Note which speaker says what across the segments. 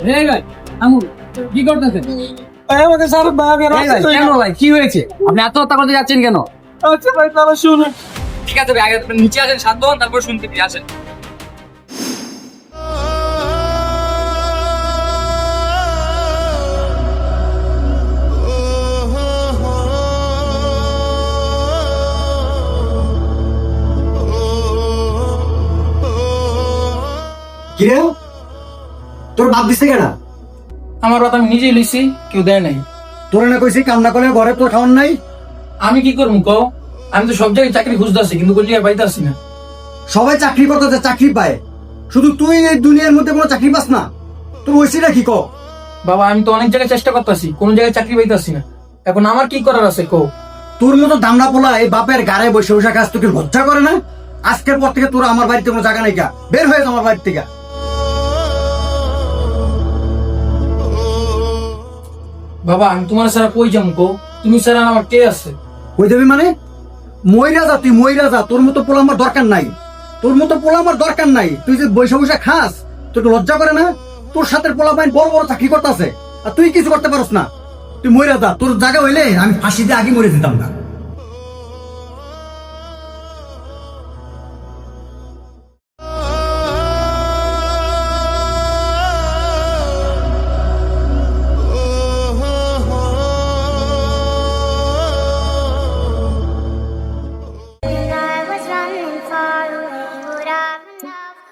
Speaker 1: এই ভাই আমুল কি করতেছেন?
Speaker 2: ভাই আমাকে স্যার ভাই
Speaker 1: কেন ভাই কি হয়েছে? আপনি আত্মহত্যা করতে যাচ্ছেন কেন?
Speaker 2: আচ্ছা ভাই তাহলে শুনুন।
Speaker 1: ঠিক আছে ভাই, আগে আপনি নিচে আসেন, শান্ত হন, তারপর শুনতে দিয়ে আসেন।
Speaker 3: কিরে তোর বাপ দিছে কেনা?
Speaker 2: আমার কথা আমি নিজেই লিখছি, কেউ দেয় নাই।
Speaker 3: তোর না কইছি কান্না করলে ঘরে তোর খাওয়ার নাই?
Speaker 2: আমি কি করবো কও? আমি তো সব জায়গায় চাকরি খুঁজতেছি, কিন্তু কোন জায়গায় পাইতেছি না।
Speaker 3: সবাই চাকরি করতে চাকরি পায়, শুধু তুই এই দুনিয়ার মধ্যে কোনো চাকরি পাস না। তোর হয়েছিটা কি ক?
Speaker 2: বাবা আমি তো অনেক জায়গায় চেষ্টা করতেছি, কোন জায়গায় চাকরি পাইতেছি না। এখন আমার কি করার আছে কও?
Speaker 3: তোর মতো দামড়া পোলা এই বাপের গাড়ে বসে বসে কাজ তোকে লজ্জা করে না? আজকের পর থেকে তোর আমার বাড়িতে কোনো জায়গা নাই, কা বের হয়ে যা আমার বাড়ি থেকে।
Speaker 2: বাবা আমি তোমার ছাড়া কই যাম কও? তুমি ছাড়া আমার কে আছে?
Speaker 3: কই দেবি মানে? মইরা যা, তুই মইরা যা, তোর মতো পোলা আমার দরকার নাই। তোর মতো পোলা আমার দরকার নাই। তুই যে বসে বসে খাস, তোকে লজ্জা করে না? তোর সাথে পোলা বাইন বড় বড় চাকরি করতেছে, আর তুই কিছু করতে পারস না। তুই মইরা যা, তোর জায়গা হইলে আমি ফাঁসি দিয়ে আগে মরে দিতাম না।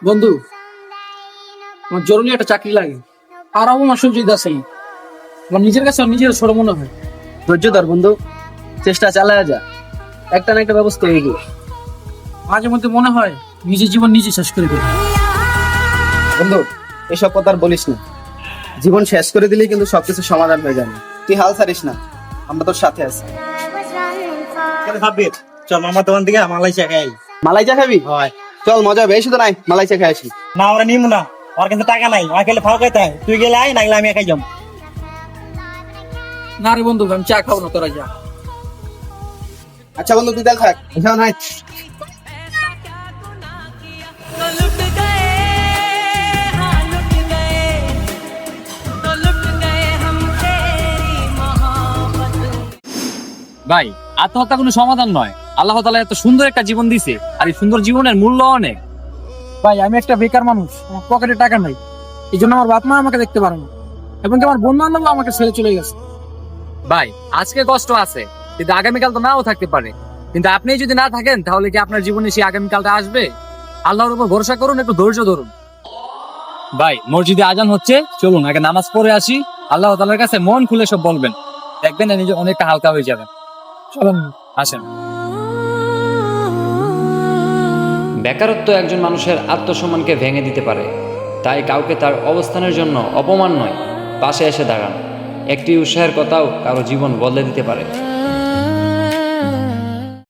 Speaker 2: বন্ধু আমার জরুরি একটা চাকরি লাগে, আর আমার সুযোগ আছে না। আমার নিজের কাছে নিজের ছোট মনে হয়।
Speaker 4: ধৈর্য ধর বন্ধু, চেষ্টা চালায় যা, একটা না একটা ব্যবস্থা হয়ে গেল।
Speaker 2: মাঝে মধ্যে মনে হয় নিজের জীবন নিজে শেষ করে দেবে।
Speaker 4: বন্ধু এসব কথা আর বলিস না, জীবন শেষ করে দিলেই কিন্তু সবকিছু সমাধান হয়ে যাবে। তুই হাল ছাড়িস না, আমরা তোর সাথে আছি।
Speaker 5: চল মামার দোকান থেকে মালাই চা খাই।
Speaker 4: মালাই চা খাবি?
Speaker 5: হয়।
Speaker 4: চল মজা হবে, এসে তো নাই মালাই চা খাই আসি।
Speaker 5: না আমরা নিমু না, ওর কিন্তু টাকা নাই, ওর খেলে ফাও খাইতে হয়। তুই গেলে আয়, নাইলে আমি একাই যাম।
Speaker 2: না রে বন্ধু আমি চা খাবো না, তোরা যা।
Speaker 4: আচ্ছা বন্ধু তুই দেখ থাক, এসব নাই।
Speaker 1: ভাই আত্মহত্যা কোনো সমাধান নয়। আল্লাহ তাআলা এত সুন্দর একটা জীবন দিছে, আর এই সুন্দর জীবনের মূল্য অনেক।
Speaker 2: ভাই আমি একটা বেকার মানুষ, আমার পকেটে টাকা নাই, এই জন্য আমার বাপ মা আমাকে দেখতে পারে না, এবং আমার বন্ধু বান্ধব আমাকে ছেড়ে চলে গেছে।
Speaker 1: ভাই আজকে কষ্ট আছে, কিন্তু আগামীকাল তো নাও থাকতে পারে। কিন্তু আপনি যদি না থাকেন, তাহলে কি আপনার জীবনে সেই আগামীকালটা আসবে? আল্লাহর উপর ভরসা করুন, একটু ধৈর্য ধরুন। ভাই মসজিদে আজান হচ্ছে, চলুন আগে নামাজ পড়ে আসি। আল্লাহ তাআলার কাছে মন খুলে সব বলবেন, দেখবেন নিজে অনেকটা হালকা হয়ে যাবে।
Speaker 2: চলেন
Speaker 1: আসেন।
Speaker 6: বেকারত্ব একজন মানুষের আত্মসম্মানকে ভেঙে দিতে পারে, তাই কাউকে তার অবস্থানের জন্য অপমান নয়, পাশে এসে দাঁড়ান। একটি উৎসাহের কথাও কারো জীবন বদলে দিতে পারে।